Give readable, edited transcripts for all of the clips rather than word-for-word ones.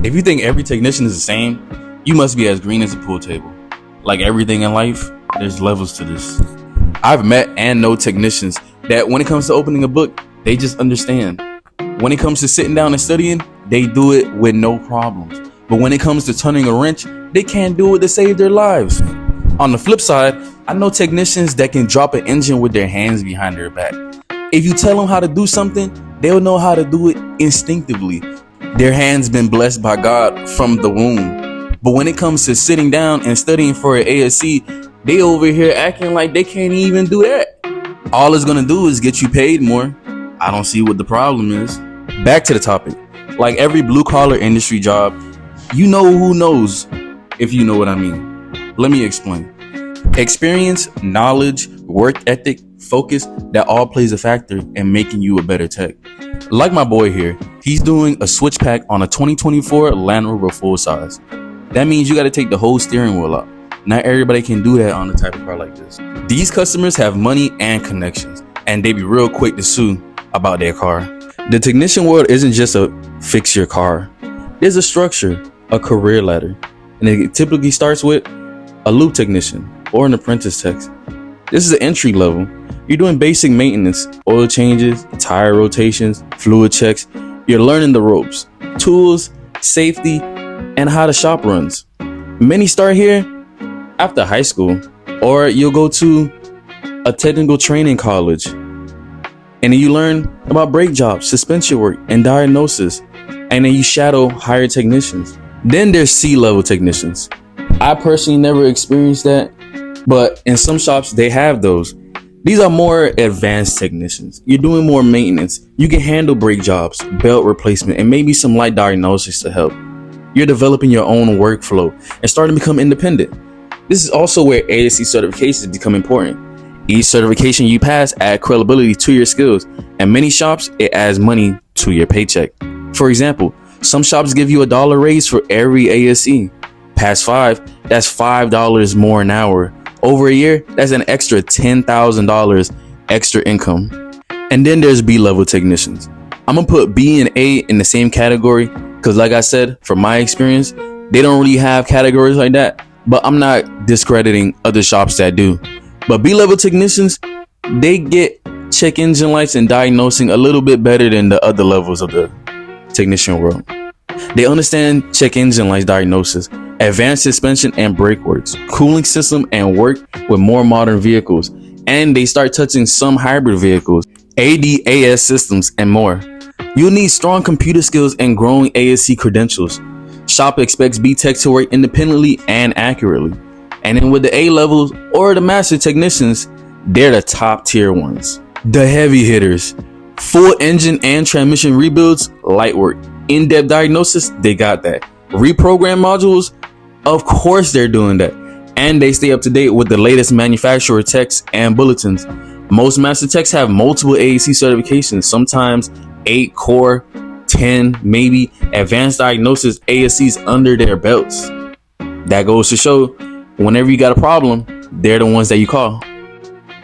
If you think every technician is the same, you must be as green as a pool table. Like everything in life, there's levels to this. I've met and know technicians that when it comes to opening a book, they just understand. When it comes to sitting down and studying, they do it with no problems. But when it comes to turning a wrench, they can't do it to save their lives. On the flip side, I know technicians that can drop an engine with their hands behind their back. If you tell them how to do something, they'll know how to do it instinctively. Their hands been blessed by God from the womb. But when it comes to sitting down and studying for an ASC, they over here acting like they can't even do that. All it's gonna do is get you paid more. I don't see what the problem is. Back to the topic. Like every blue collar industry job, you know who knows, if you know what I mean. Let me explain. Experience, knowledge, work ethic, focus, that all plays a factor in making you a better tech. Like my boy here, he's doing a switch pack on a 2024 Land Rover full size. That means you got to take the whole steering wheel out. Not everybody can do that on a type of car like this. These customers have money and connections, and they be real quick to sue about their car. The technician world isn't just a fix your car. There's a structure, a career ladder, and it typically starts with a lube technician or an apprentice tech. This is an entry level. You're doing basic maintenance, oil changes, tire rotations, fluid checks. You're learning the ropes, tools, safety, and how the shop runs. Many start here after high school, or you'll go to a technical training college, and then you learn about brake jobs, suspension work, and diagnosis, and then you shadow higher technicians. Then there's C-level technicians. I personally never experienced that, but in some shops they have those. These are more advanced technicians. You're doing more maintenance. You can handle brake jobs, belt replacement, and maybe some light diagnosis to help. You're developing your own workflow and starting to become independent. This is also where ASC certifications become important. Each certification you pass adds credibility to your skills, and many shops, it adds money to your paycheck. For example, some shops give you $1 raise for every ASC. Past 5, that's $5 more an hour. Over a year, that's an extra $10,000 extra income. And then there's B-level technicians. I'm gonna put B and A in the same category because, like I said, from my experience, they don't really have categories like that. But I'm not discrediting other shops that do. But B-level technicians, they get check engine lights and diagnosing a little bit better than the other levels of the technician world. They understand check engine lights diagnosis, advanced suspension and brake works, cooling system, and work with more modern vehicles. And they start touching some hybrid vehicles, ADAS systems, and more. You'll need strong computer skills and growing ASC credentials. Shop expects B Tech to work independently and accurately. And then with the A levels or the master technicians, they're the top tier ones. The heavy hitters, full engine and transmission rebuilds, light work. In-depth diagnosis, they got that. Reprogram modules, of course they're doing that. And they stay up to date with the latest manufacturer techs and bulletins. Most master techs have multiple AAC certifications, sometimes 8 core, 10, maybe advanced diagnosis ASCs under their belts. That goes to show, whenever you got a problem, they're the ones that you call.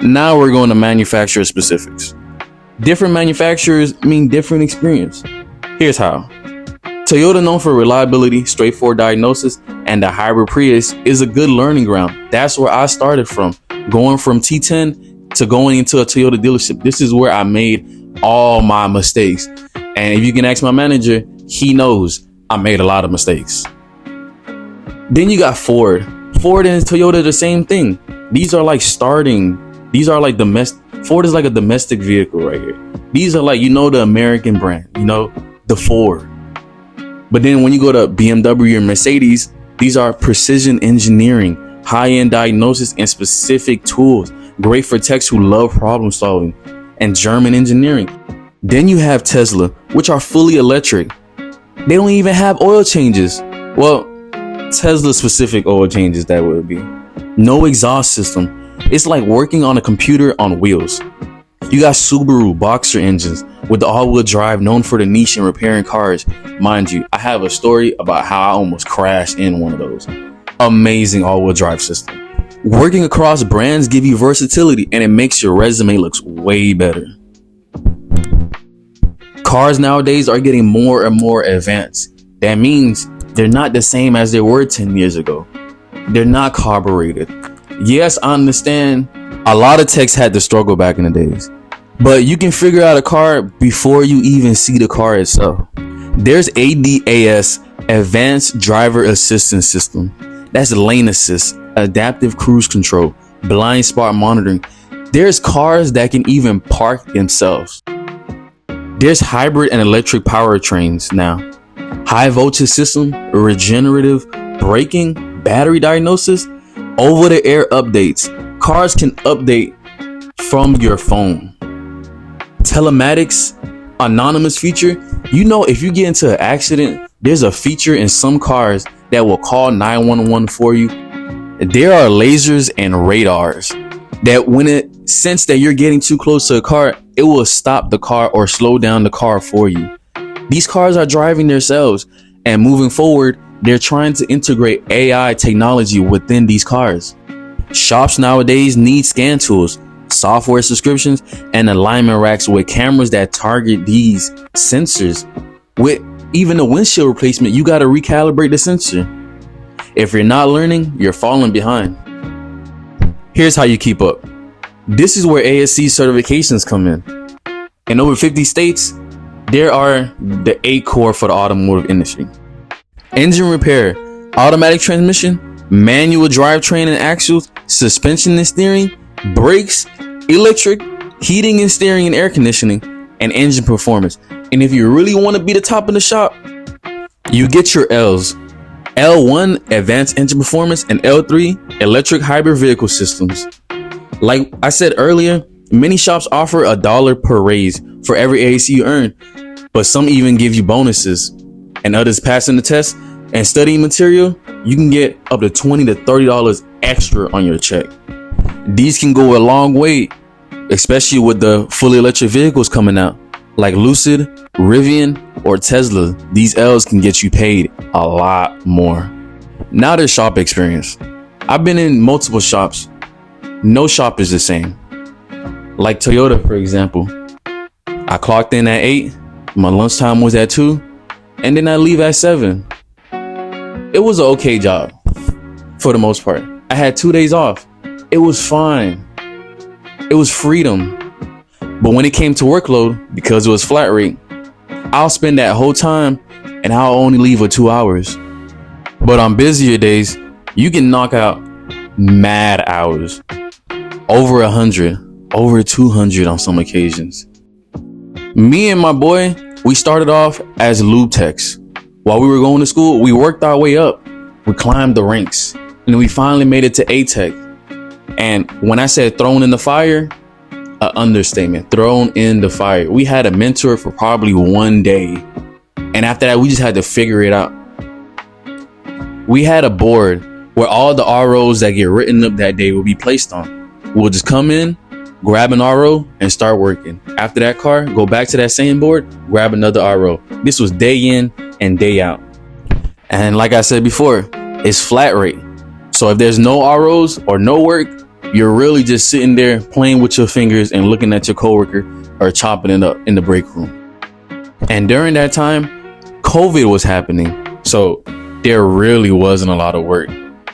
Now we're going to manufacturer specifics. Different manufacturers mean different experience. Here's how. Toyota, known for reliability, straightforward diagnosis, and the hybrid Prius, is a good learning ground. That's where I started from. Going from T10 to going into a Toyota dealership. This is where I made all my mistakes. And if you can ask my manager, he knows I made a lot of mistakes. Then you got Ford. Ford and Toyota, the same thing. These are like domestic. Ford is like a domestic vehicle right here. These are like, the American brand, the Ford. But then when you go to BMW and Mercedes, these are precision engineering, high-end diagnosis, and specific tools. Great for techs who love problem solving, and German engineering. Then you have Tesla, which are fully electric. They don't even have oil changes. Well, Tesla specific oil changes, that would be. No exhaust system. It's like working on a computer on wheels. You got Subaru Boxer engines with the all-wheel drive, known for the niche in repairing cars. Mind you, I have a story about how I almost crashed in one of those. Amazing all-wheel drive system. Working across brands give you versatility, and it makes your resume look way better. Cars nowadays are getting more and more advanced. That means they're not the same as they were 10 years ago. They're not carbureted. Yes, I understand a lot of techs had to struggle back in the days, but you can figure out a car before you even see the car itself. There's ADAS, Advanced Driver Assistance System. That's lane assist, adaptive cruise control, blind spot monitoring. There's cars that can even park themselves. There's hybrid and electric powertrains now. High voltage system, regenerative braking, battery diagnosis, over the air updates. Cars can update from your phone. Telematics, anonymous feature. You know, if you get into an accident, there's a feature in some cars that will call 911 for you. There are lasers and radars that when it sense that you're getting too close to a car, it will stop the car or slow down the car for you. These cars are driving themselves, and moving forward, they're trying to integrate AI technology within these cars. Shops nowadays need scan tools, software subscriptions, and alignment racks with cameras that target these sensors. With even a windshield replacement, you got to recalibrate the sensor. If you're not learning, you're falling behind. Here's how you keep up. This is where ASC certifications come in. In over 50 states, there are the 8 core for the automotive industry. Engine repair, automatic transmission, manual drivetrain and axles, suspension and steering, brakes, electric, heating and steering and air conditioning, and engine performance. And if you really want to be the top in the shop, you get your L's. L1, advanced engine performance, and L3, electric hybrid vehicle systems. Like I said earlier, many shops offer $1 per raise for every AAC you earn, but some even give you bonuses. And others passing the test and studying material, you can get up to $20 to $30 extra on your check. These can go a long way, especially with the fully electric vehicles coming out, like Lucid, Rivian, or Tesla. These L's can get you paid a lot more. Now there's shop experience. I've been in multiple shops. No shop is the same. Like Toyota, for example. I clocked in at 8, my lunchtime was at 2, and then I leave at 7. It was an okay job for the most part. I had 2 days off. It was fine. It was freedom. But when it came to workload, because it was flat rate, I'll spend that whole time and I'll only leave for 2 hours. But on busier days, you can knock out mad hours. Over 100, over 200 on some occasions. Me and my boy, we started off as lube techs. While we were going to school, we worked our way up. We climbed the ranks and we finally made it to A-Tech. And when I said thrown in the fire, an understatement, thrown in the fire. We had a mentor for probably 1 day. And after that, we just had to figure it out. We had a board where all the ROs that get written up that day will be placed on. We'll just come in, grab an RO and start working. After that car, go back to that same board, grab another RO. This was day in and day out. And like I said before, it's flat rate. So if there's no ROs or no work, you're really just sitting there playing with your fingers and looking at your coworker or chopping it up in the break room. And during that time, COVID was happening. So there really wasn't a lot of work.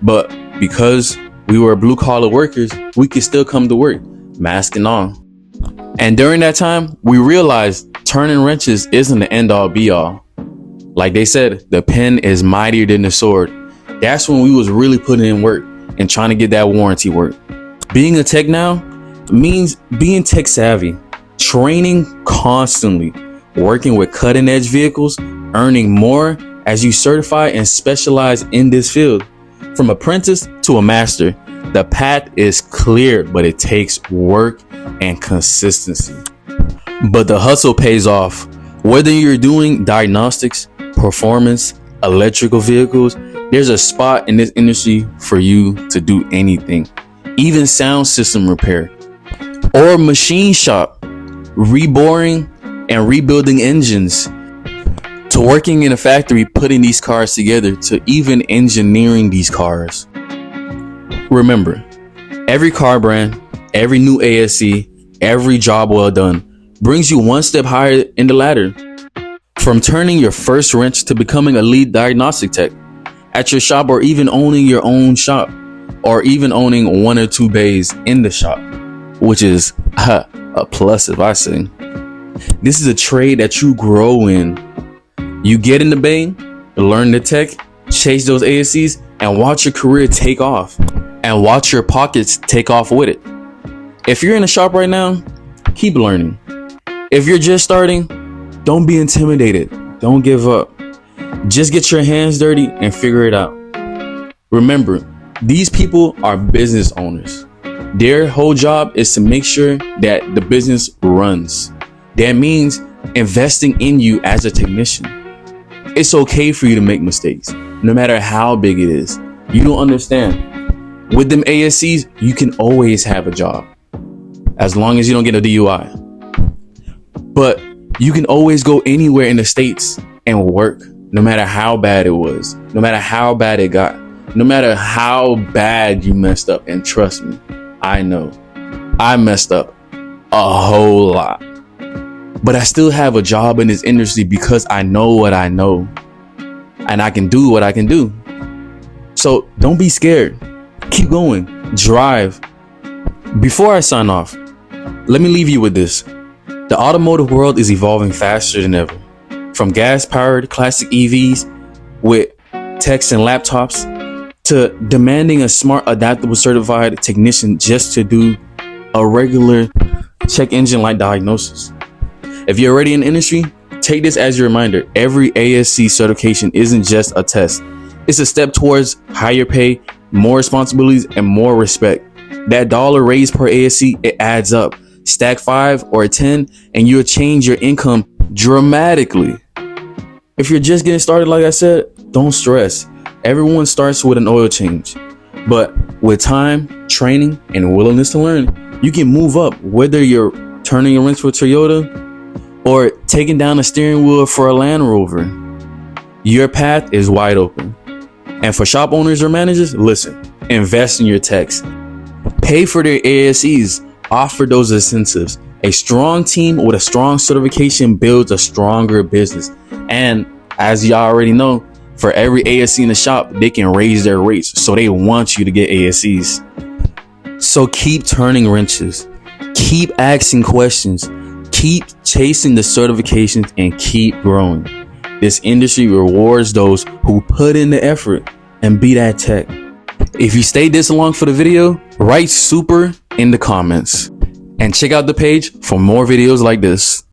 But because we were blue collar workers, we could still come to work, mask and on. And during that time, we realized turning wrenches isn't the end all be all. Like they said, the pen is mightier than the sword. That's when we was really putting in work and trying to get that warranty work. Being a tech now means being tech savvy, training constantly, working with cutting edge vehicles, earning more as you certify and specialize in this field. From apprentice to a master, the path is clear, but it takes work and consistency. But the hustle pays off. Whether you're doing diagnostics, performance, electrical vehicles, there's a spot in this industry for you to do anything. Even sound system repair or machine shop, reboring and rebuilding engines, to working in a factory putting these cars together, to even engineering these cars. Remember, every car brand, every new ASC, every job well done brings you one step higher in the ladder. From turning your first wrench to becoming a lead diagnostic tech at your shop, or even owning your own shop, or even owning 1 or 2 bays in the shop, which is a plus if I say. This is a trade that you grow in. You get in the bay, learn the tech, chase those ASCs, and watch your career take off, and watch your pockets take off with it. If you're in a shop right now, keep learning. If you're just starting, don't be intimidated. Don't give up. Just get your hands dirty and figure it out. Remember, these people are business owners. Their whole job is to make sure that the business runs. That means investing in you as a technician. It's okay for you to make mistakes, no matter how big it is. You don't understand. With them ASCs, you can always have a job, as long as you don't get a DUI. But you can always go anywhere in the States and work, no matter how bad it was, no matter how bad it got, no matter how bad you messed up. And trust me, I know I messed up a whole lot, but I still have a job in this industry because I know what I know and I can do what I can do. So don't be scared. Keep going. Drive. Before I sign off, let me leave you with this. The automotive world is evolving faster than ever. From gas-powered classic EVs with techs and laptops to demanding a smart, adaptable, certified technician just to do a regular check engine light diagnosis. If you're already in the industry, take this as your reminder. Every ASC certification isn't just a test. It's a step towards higher pay, more responsibilities, and more respect. That dollar raise per ASC, it adds up. Stack 5 or 10 and you'll change your income dramatically. If you're just getting started, like I said, don't stress. Everyone starts with an oil change, but with time, training, and willingness to learn, you can move up. Whether you're turning a wrench for Toyota or taking down a steering wheel for a Land Rover, your path is wide open. And for shop owners or managers, listen, invest in your techs. Pay for their ASCs. Offer those incentives. A strong team with a strong certification builds a stronger business. And as you already know, for every ASC in the shop, they can raise their rates. So they want you to get ASCs. So keep turning wrenches. Keep asking questions. Keep chasing the certifications and keep growing. This industry rewards those who put in the effort and be that tech. If you stayed this long for the video, write super in the comments and check out the page for more videos like this.